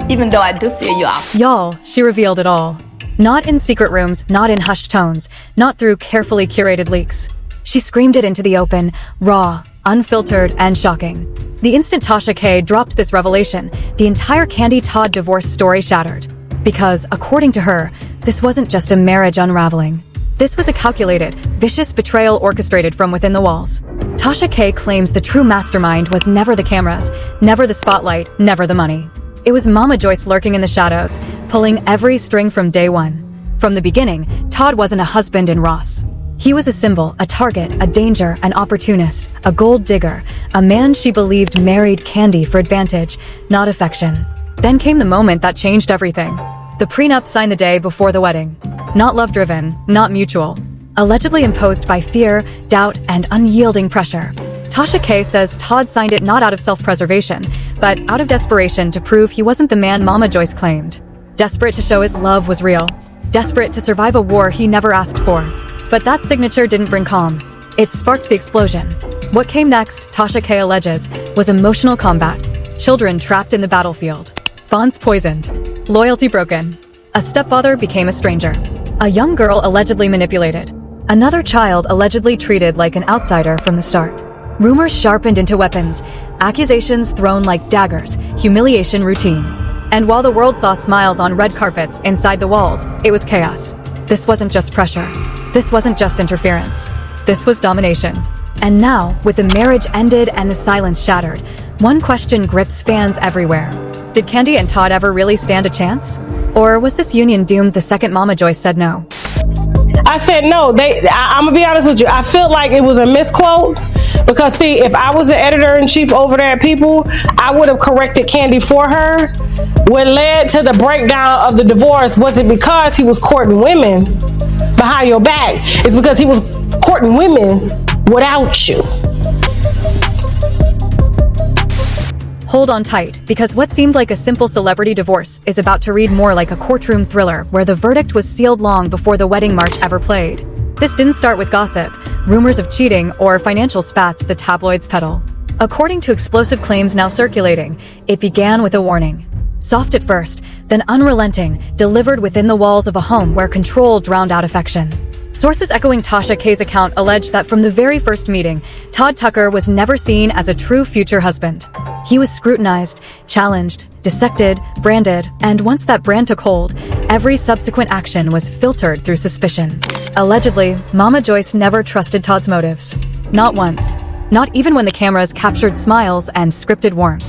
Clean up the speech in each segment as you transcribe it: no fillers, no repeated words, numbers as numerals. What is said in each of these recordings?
even though I do feel you out. Y'all, she revealed it all. Not in secret rooms, not in hushed tones, not through carefully curated leaks. She screamed it into the open, raw, unfiltered, and shocking. The instant Tasha K dropped this revelation, the entire Kandi Todd divorce story shattered. Because, according to her, this wasn't just a marriage unraveling. This was a calculated, vicious betrayal orchestrated from within the walls. Tasha K claims the true mastermind was never the cameras, never the spotlight, never the money. It was Mama Joyce lurking in the shadows, pulling every string from day one. From the beginning, Todd wasn't a husband in Ross. He was a symbol, a target, a danger, an opportunist, a gold digger, a man she believed married Kandi for advantage, not affection. Then came the moment that changed everything. The prenup signed the day before the wedding. Not love-driven, not mutual. Allegedly imposed by fear, doubt, and unyielding pressure. Tasha K says Todd signed it not out of self-preservation, but out of desperation to prove he wasn't the man Mama Joyce claimed. Desperate to show his love was real. Desperate to survive a war he never asked for. But that signature didn't bring calm. It sparked the explosion. What came next, Tasha K alleges, was emotional combat. Children trapped in the battlefield. Bonds poisoned. Loyalty broken. A stepfather became a stranger. A young girl allegedly manipulated. Another child allegedly treated like an outsider from the start. Rumors sharpened into weapons. Accusations thrown like daggers. Humiliation routine. And while the world saw smiles on red carpets inside the walls, it was chaos. This wasn't just pressure. This wasn't just interference. This was domination. And now, with the marriage ended and the silence shattered, one question grips fans everywhere. Did Kandi and Todd ever really stand a chance? Or was this union doomed the second Mama Joyce said no? I said no. I'm gonna be honest with you. I feel like it was a misquote. Because see, if I was the editor-in-chief over there at People, I would have corrected Kandi for her. What led to the breakdown of the divorce wasn't because he was courting women behind your back. It's because he was courting women without you. Hold on tight, because what seemed like a simple celebrity divorce is about to read more like a courtroom thriller where the verdict was sealed long before the wedding march ever played. This didn't start with gossip, rumors of cheating, or financial spats the tabloids peddle. According to explosive claims now circulating, it began with a warning. Soft at first, then unrelenting, delivered within the walls of a home where control drowned out affection. Sources echoing Tasha K's account allege that from the very first meeting, Todd Tucker was never seen as a true future husband. He was scrutinized, challenged, dissected, branded, and once that brand took hold, every subsequent action was filtered through suspicion. Allegedly, Mama Joyce never trusted Todd's motives. Not once. Not even when the cameras captured smiles and scripted warmth.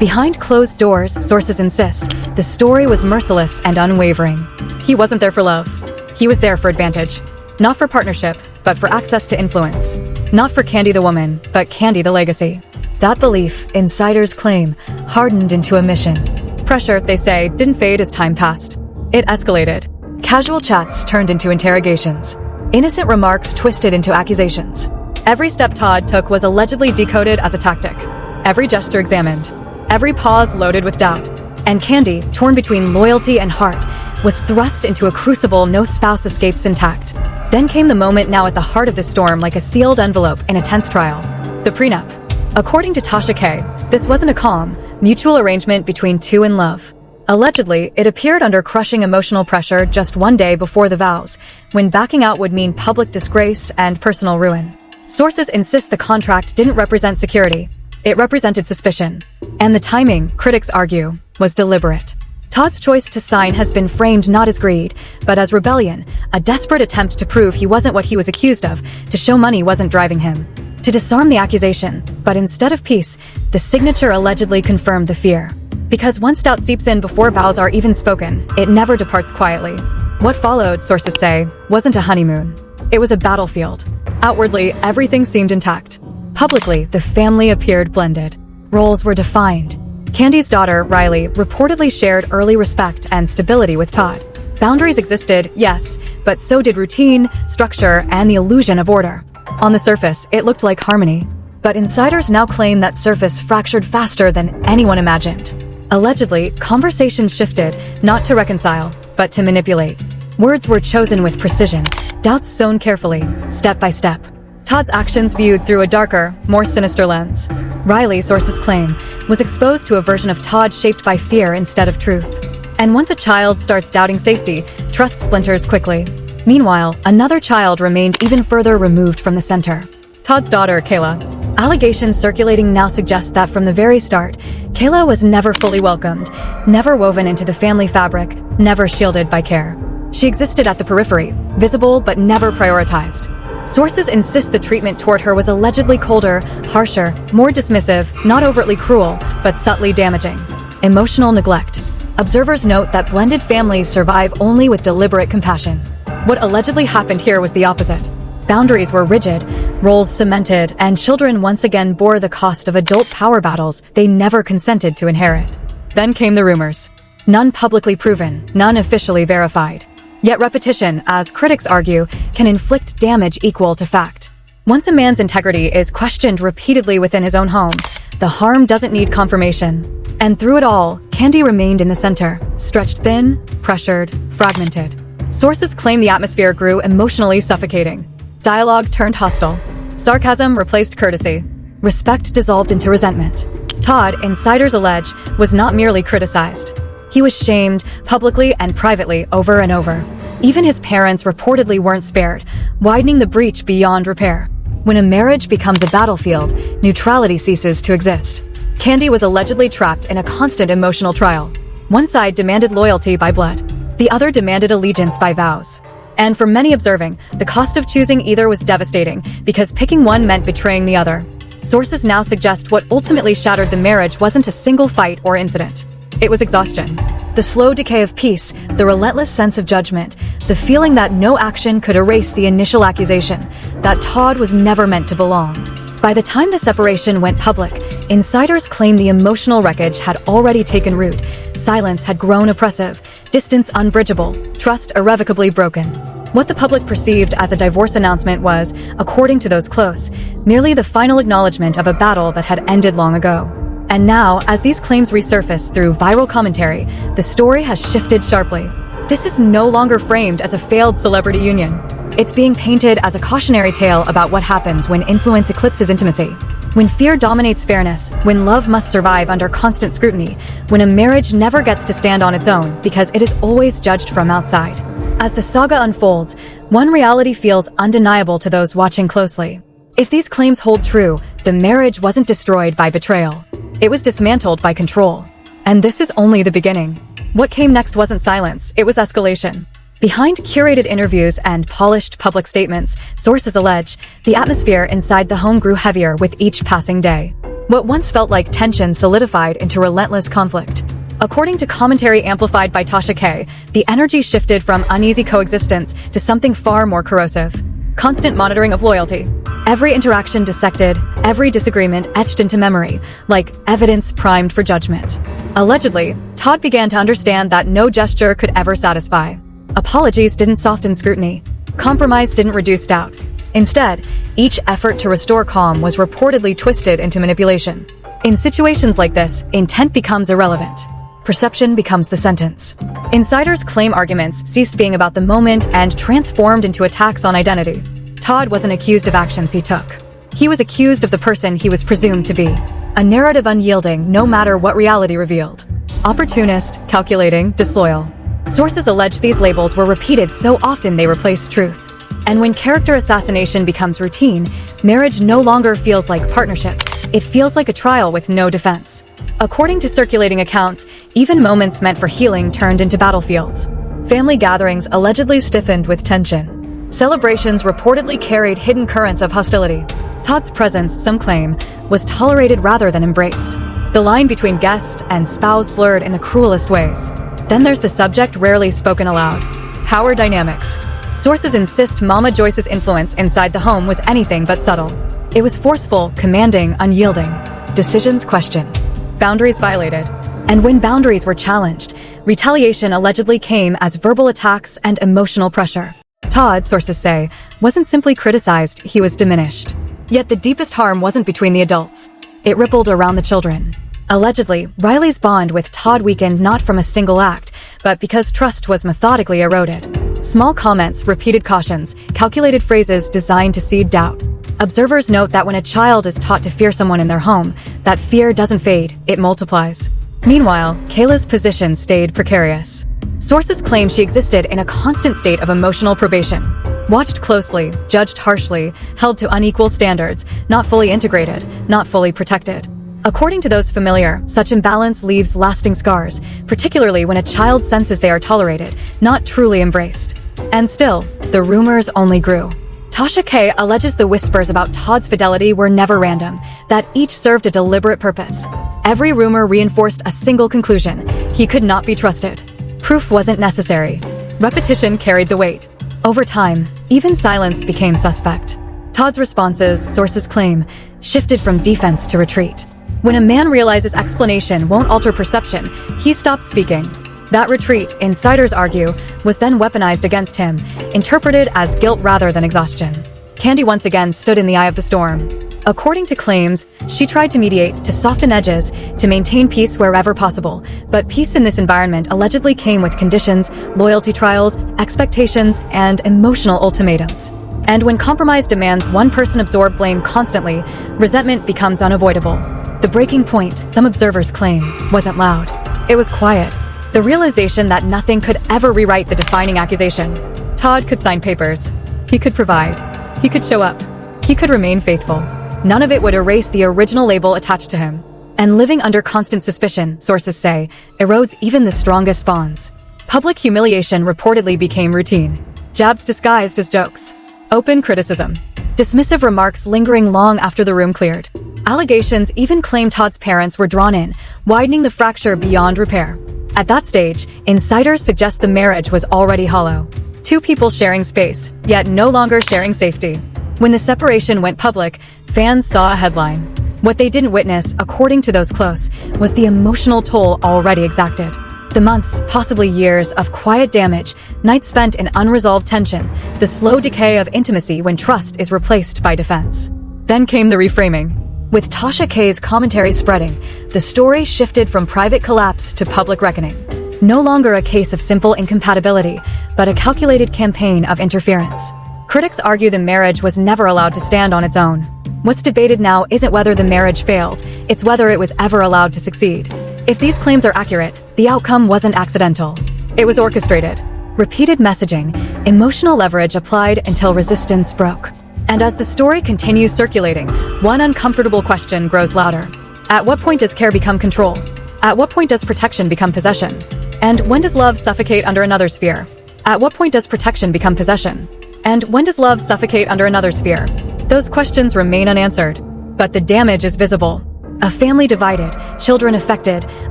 Behind closed doors, sources insist, the story was merciless and unwavering. He wasn't there for love. He was there for advantage. Not for partnership, but for access to influence. Not for Kandi the woman, but Kandi the legacy. That belief, insiders claim, hardened into a mission. Pressure, they say, didn't fade as time passed. It escalated. Casual chats turned into interrogations. Innocent remarks twisted into accusations. Every step Todd took was allegedly decoded as a tactic. Every gesture examined. Every pause loaded with doubt. And Kandi, torn between loyalty and heart, was thrust into a crucible no spouse escapes intact. Then came the moment now at the heart of the storm like a sealed envelope in a tense trial. The prenup. According to Tasha K, this wasn't a calm, mutual arrangement between two in love. Allegedly, it appeared under crushing emotional pressure just one day before the vows, when backing out would mean public disgrace and personal ruin. Sources insist the contract didn't represent security. It represented suspicion. And the timing, critics argue, was deliberate. Todd's choice to sign has been framed not as greed, but as rebellion, a desperate attempt to prove he wasn't what he was accused of, to show money wasn't driving him. To disarm the accusation, but instead of peace, the signature allegedly confirmed the fear. Because once doubt seeps in before vows are even spoken, it never departs quietly. What followed, sources say, wasn't a honeymoon. It was a battlefield. Outwardly, everything seemed intact. Publicly, the family appeared blended. Roles were defined. Kandi's daughter, Riley, reportedly shared early respect and stability with Todd. Boundaries existed, yes, but so did routine, structure, and the illusion of order. On the surface, it looked like harmony. But insiders now claim that surface fractured faster than anyone imagined. Allegedly, conversations shifted, not to reconcile, but to manipulate. Words were chosen with precision, doubts sown carefully, step by step. Todd's actions viewed through a darker, more sinister lens. Riley, sources claim, was exposed to a version of Todd shaped by fear instead of truth. And once a child starts doubting safety, trust splinters quickly. Meanwhile, another child remained even further removed from the center. Todd's daughter, Kayla. Allegations circulating now suggest that from the very start, Kayla was never fully welcomed, never woven into the family fabric, never shielded by care. She existed at the periphery, visible but never prioritized. Sources insist the treatment toward her was allegedly colder, harsher, more dismissive, not overtly cruel, but subtly damaging. Emotional neglect. Observers note that blended families survive only with deliberate compassion. What allegedly happened here was the opposite. Boundaries were rigid, roles cemented, and children once again bore the cost of adult power battles they never consented to inherit. Then came the rumors. None publicly proven, none officially verified. Yet repetition, as critics argue, can inflict damage equal to fact. Once a man's integrity is questioned repeatedly within his own home, the harm doesn't need confirmation. And through it all, Kandi remained in the center, stretched thin, pressured, fragmented. Sources claim the atmosphere grew emotionally suffocating. Dialogue turned hostile. Sarcasm replaced courtesy. Respect dissolved into resentment. Todd, insiders allege, was not merely criticized. He was shamed, publicly and privately, over and over. Even his parents reportedly weren't spared, widening the breach beyond repair. When a marriage becomes a battlefield, neutrality ceases to exist. Kandi was allegedly trapped in a constant emotional trial. One side demanded loyalty by blood. The other demanded allegiance by vows. And for many observing, the cost of choosing either was devastating, because picking one meant betraying the other. Sources now suggest what ultimately shattered the marriage wasn't a single fight or incident. It was exhaustion. The slow decay of peace, the relentless sense of judgment, the feeling that no action could erase the initial accusation, that Todd was never meant to belong. By the time the separation went public, insiders claim the emotional wreckage had already taken root. Silence had grown oppressive, distance unbridgeable, trust irrevocably broken. What the public perceived as a divorce announcement was, according to those close, merely the final acknowledgement of a battle that had ended long ago. And now, as these claims resurface through viral commentary, the story has shifted sharply. This is no longer framed as a failed celebrity union. It's being painted as a cautionary tale about what happens when influence eclipses intimacy, when fear dominates fairness, when love must survive under constant scrutiny, when a marriage never gets to stand on its own because it is always judged from outside. As the saga unfolds, one reality feels undeniable to those watching closely. If these claims hold true, the marriage wasn't destroyed by betrayal. It was dismantled by control. And this is only the beginning. What came next wasn't silence, it was escalation. Behind curated interviews and polished public statements, sources allege, the atmosphere inside the home grew heavier with each passing day. What once felt like tension solidified into relentless conflict. According to commentary amplified by Tasha K, the energy shifted from uneasy coexistence to something far more corrosive. Constant monitoring of loyalty. Every interaction dissected, every disagreement etched into memory, like evidence primed for judgment. Allegedly, Todd began to understand that no gesture could ever satisfy. Apologies didn't soften scrutiny. Compromise didn't reduce doubt. Instead, each effort to restore calm was reportedly twisted into manipulation. In situations like this, intent becomes irrelevant. Perception becomes the sentence. Insiders claim arguments ceased being about the moment and transformed into attacks on identity. Todd wasn't accused of actions he took. He was accused of the person he was presumed to be. A narrative unyielding no matter what reality revealed. Opportunist, calculating, disloyal. Sources allege these labels were repeated so often they replaced truth. And when character assassination becomes routine, marriage no longer feels like partnership. It feels like a trial with no defense. According to circulating accounts, even moments meant for healing turned into battlefields. Family gatherings allegedly stiffened with tension. Celebrations reportedly carried hidden currents of hostility. Todd's presence, some claim, was tolerated rather than embraced. The line between guest and spouse blurred in the cruelest ways. Then there's the subject rarely spoken aloud. Power dynamics. Sources insist Mama Joyce's influence inside the home was anything but subtle. It was forceful, commanding, unyielding. Decisions questioned. Boundaries violated. And when boundaries were challenged, retaliation allegedly came as verbal attacks and emotional pressure. Todd, sources say, wasn't simply criticized, he was diminished. Yet the deepest harm wasn't between the adults. It rippled around the children. Allegedly, Riley's bond with Todd weakened not from a single act, but because trust was methodically eroded. Small comments, repeated cautions, calculated phrases designed to seed doubt. Observers note that when a child is taught to fear someone in their home, that fear doesn't fade, it multiplies. Meanwhile, Kayla's position stayed precarious. Sources claim she existed in a constant state of emotional probation. Watched closely, judged harshly, held to unequal standards, not fully integrated, not fully protected. According to those familiar, such imbalance leaves lasting scars, particularly when a child senses they are tolerated, not truly embraced. And still, the rumors only grew. Tasha K alleges the whispers about Todd's fidelity were never random, that each served a deliberate purpose. Every rumor reinforced a single conclusion: he could not be trusted. Proof wasn't necessary. Repetition carried the weight. Over time, even silence became suspect. Todd's responses, sources claim, shifted from defense to retreat. When a man realizes explanation won't alter perception, he stops speaking. That retreat, insiders argue, was then weaponized against him, interpreted as guilt rather than exhaustion. Kandi once again stood in the eye of the storm. According to claims, she tried to mediate, to soften edges, to maintain peace wherever possible, but peace in this environment allegedly came with conditions, loyalty trials, expectations, and emotional ultimatums. And when compromise demands one person absorb blame constantly, resentment becomes unavoidable. The breaking point, some observers claim, wasn't loud. It was quiet. The realization that nothing could ever rewrite the defining accusation. Todd could sign papers. He could provide. He could show up. He could remain faithful. None of it would erase the original label attached to him. And living under constant suspicion, sources say, erodes even the strongest bonds. Public humiliation reportedly became routine. Jabs disguised as jokes. Open criticism. Dismissive remarks lingering long after the room cleared. Allegations even claim Todd's parents were drawn in, widening the fracture beyond repair. At that stage, insiders suggest the marriage was already hollow. Two people sharing space, yet no longer sharing safety. When the separation went public, fans saw a headline. What they didn't witness, according to those close, was the emotional toll already exacted. The months, possibly years, of quiet damage, nights spent in unresolved tension, the slow decay of intimacy when trust is replaced by defense. Then came the reframing. With Tasha K's commentary spreading, the story shifted from private collapse to public reckoning. No longer a case of simple incompatibility, but a calculated campaign of interference. Critics argue the marriage was never allowed to stand on its own. What's debated now isn't whether the marriage failed, it's whether it was ever allowed to succeed. If these claims are accurate, the outcome wasn't accidental. It was orchestrated. Repeated messaging, emotional leverage applied until resistance broke. And as the story continues circulating, one uncomfortable question grows louder. At what point does care become control? At what point does protection become possession? And when does love suffocate under another's fear? At what point does protection become possession? And when does love suffocate under another's fear? Those questions remain unanswered. But the damage is visible. A family divided, children affected,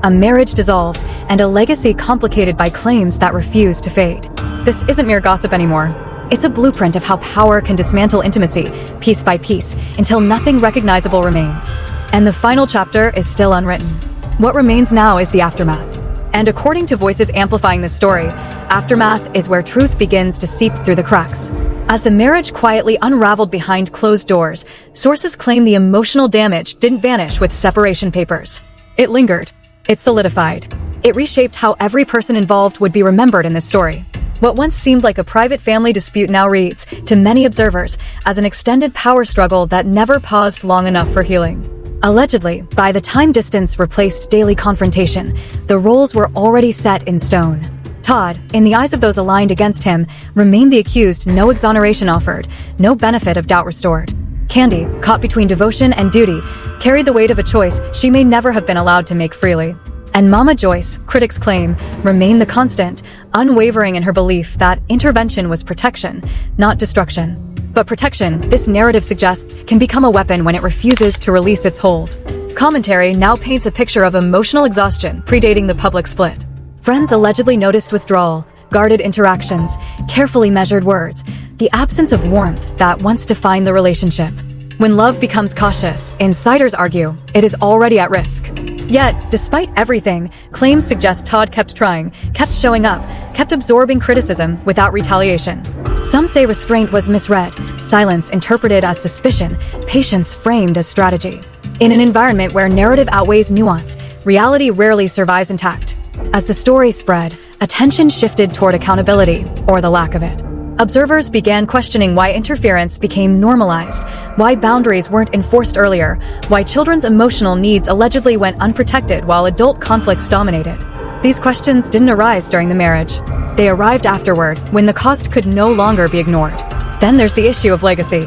a marriage dissolved, and a legacy complicated by claims that refuse to fade. This isn't mere gossip anymore. It's a blueprint of how power can dismantle intimacy, piece by piece, until nothing recognizable remains. And the final chapter is still unwritten. What remains now is the aftermath. And according to voices amplifying this story, aftermath is where truth begins to seep through the cracks. As the marriage quietly unraveled behind closed doors, sources claim the emotional damage didn't vanish with separation papers. It lingered. It solidified. It reshaped how every person involved would be remembered in this story. What once seemed like a private family dispute now reads, to many observers, as an extended power struggle that never paused long enough for healing. Allegedly, by the time distance replaced daily confrontation, the roles were already set in stone. Todd, in the eyes of those aligned against him, remained the accused, no exoneration offered, no benefit of doubt restored. Kandi, caught between devotion and duty, carried the weight of a choice she may never have been allowed to make freely. And Mama Joyce, critics claim, remained the constant, unwavering in her belief that intervention was protection, not destruction. But protection, this narrative suggests, can become a weapon when it refuses to release its hold. Commentary now paints a picture of emotional exhaustion predating the public split. Friends allegedly noticed withdrawal, guarded interactions, carefully measured words, the absence of warmth that once defined the relationship. When love becomes cautious, insiders argue, it is already at risk. Yet, despite everything, claims suggest Todd kept trying, kept showing up, kept absorbing criticism without retaliation. Some say restraint was misread, silence interpreted as suspicion, patience framed as strategy. In an environment where narrative outweighs nuance, reality rarely survives intact. As the story spread, attention shifted toward accountability, or the lack of it. Observers began questioning why interference became normalized, why boundaries weren't enforced earlier, why children's emotional needs allegedly went unprotected while adult conflicts dominated. These questions didn't arise during the marriage. They arrived afterward, when the cost could no longer be ignored. Then there's the issue of legacy.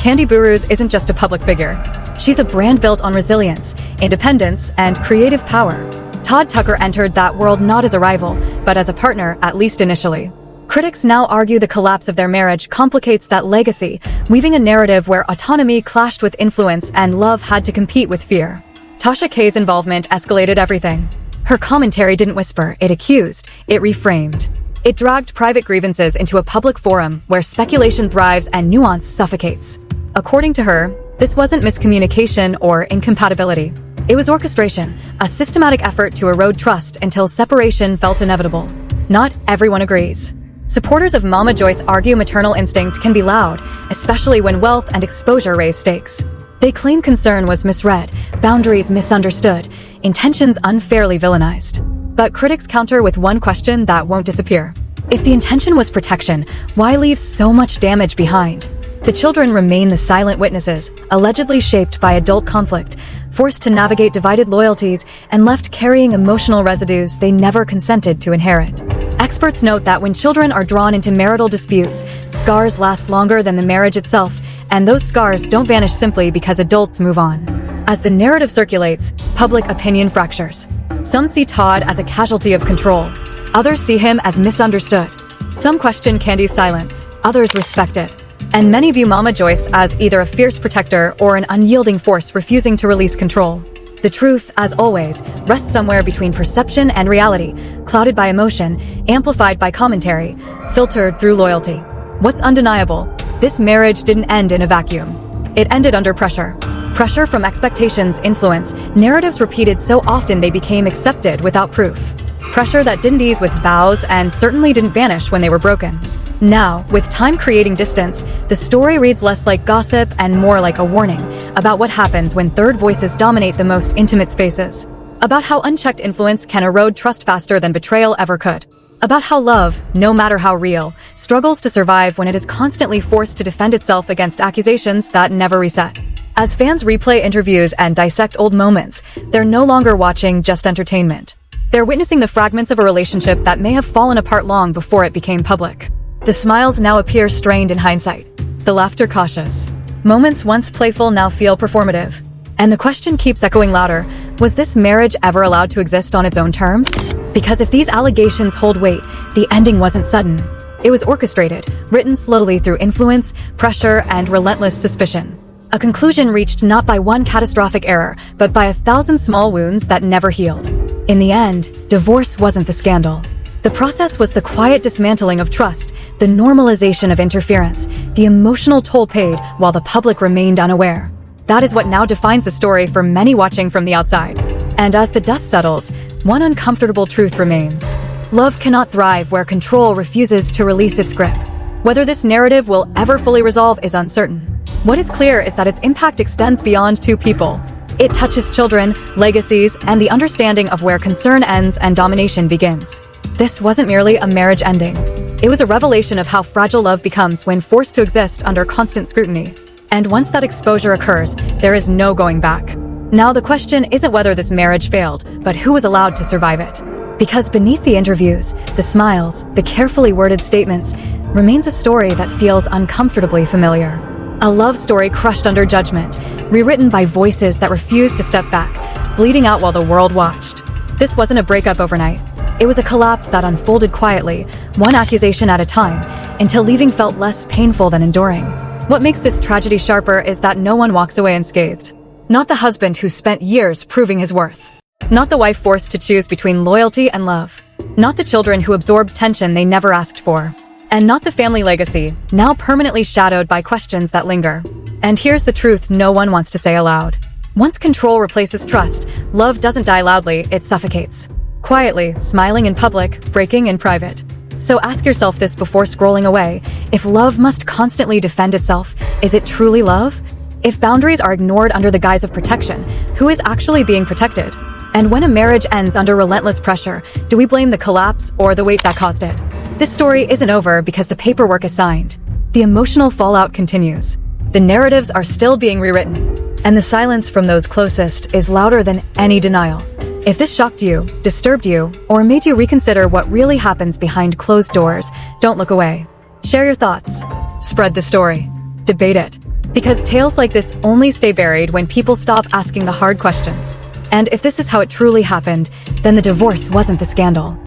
Kandi Burroughs isn't just a public figure. She's a brand built on resilience, independence, and creative power. Todd Tucker entered that world not as a rival, but as a partner, at least initially. Critics now argue the collapse of their marriage complicates that legacy, weaving a narrative where autonomy clashed with influence and love had to compete with fear. Tasha K's involvement escalated everything. Her commentary didn't whisper, it accused, it reframed. It dragged private grievances into a public forum where speculation thrives and nuance suffocates. According to her, this wasn't miscommunication or incompatibility. It was orchestration, a systematic effort to erode trust until separation felt inevitable. Not everyone agrees. Supporters of Mama Joyce argue maternal instinct can be loud, especially when wealth and exposure raise stakes. They claim concern was misread, boundaries misunderstood, intentions unfairly villainized. But critics counter with one question that won't disappear. If the intention was protection, why leave so much damage behind? The children remain the silent witnesses, allegedly shaped by adult conflict, forced to navigate divided loyalties, and left carrying emotional residues they never consented to inherit. Experts note that when children are drawn into marital disputes, scars last longer than the marriage itself, and those scars don't vanish simply because adults move on. As the narrative circulates, public opinion fractures. Some see Todd as a casualty of control. Others see him as misunderstood. Some question Kandi's silence. Others respect it. And many view Mama Joyce as either a fierce protector or an unyielding force refusing to release control. The truth, as always, rests somewhere between perception and reality, clouded by emotion, amplified by commentary, filtered through loyalty. What's undeniable? This marriage didn't end in a vacuum. It ended under pressure. Pressure from expectations, influence, narratives repeated so often they became accepted without proof. Pressure that didn't ease with vows and certainly didn't vanish when they were broken. Now, with time creating distance, the story reads less like gossip and more like a warning about what happens when third voices dominate the most intimate spaces. About how unchecked influence can erode trust faster than betrayal ever could. About how love, no matter how real, struggles to survive when it is constantly forced to defend itself against accusations that never reset. As fans replay interviews and dissect old moments, they're no longer watching just entertainment. They're witnessing the fragments of a relationship that may have fallen apart long before it became public. The smiles now appear strained in hindsight, the laughter cautious. Moments once playful now feel performative. And the question keeps echoing louder, was this marriage ever allowed to exist on its own terms? Because if these allegations hold weight, the ending wasn't sudden. It was orchestrated, written slowly through influence, pressure, and relentless suspicion. A conclusion reached not by one catastrophic error, but by 1,000 small wounds that never healed. In the end, divorce wasn't the scandal. The process was the quiet dismantling of trust, the normalization of interference, the emotional toll paid while the public remained unaware. That is what now defines the story for many watching from the outside. And as the dust settles, one uncomfortable truth remains. Love cannot thrive where control refuses to release its grip. Whether this narrative will ever fully resolve is uncertain. What is clear is that its impact extends beyond two people. It touches children, legacies, and the understanding of where concern ends and domination begins. This wasn't merely a marriage ending. It was a revelation of how fragile love becomes when forced to exist under constant scrutiny. And once that exposure occurs, there is no going back. Now the question isn't whether this marriage failed, but who was allowed to survive it. Because beneath the interviews, the smiles, the carefully worded statements, remains a story that feels uncomfortably familiar. A love story crushed under judgment, rewritten by voices that refused to step back, bleeding out while the world watched. This wasn't a breakup overnight. It was a collapse that unfolded quietly, one accusation at a time, until leaving felt less painful than enduring. What makes this tragedy sharper is that no one walks away unscathed. Not the husband who spent years proving his worth. Not the wife forced to choose between loyalty and love. Not the children who absorbed tension they never asked for. And not the family legacy, now permanently shadowed by questions that linger. And here's the truth no one wants to say aloud. Once control replaces trust, love doesn't die loudly, it suffocates. Quietly, smiling in public, breaking in private. So ask yourself this before scrolling away. If love must constantly defend itself, is it truly love? If boundaries are ignored under the guise of protection, who is actually being protected? And when a marriage ends under relentless pressure, do we blame the collapse or the weight that caused it? This story isn't over because the paperwork is signed. The emotional fallout continues. The narratives are still being rewritten, and the silence from those closest is louder than any denial. If this shocked you, disturbed you, or made you reconsider what really happens behind closed doors, don't look away. Share your thoughts. Spread the story. Debate it. Because tales like this only stay buried when people stop asking the hard questions. And if this is how it truly happened, then the divorce wasn't the scandal.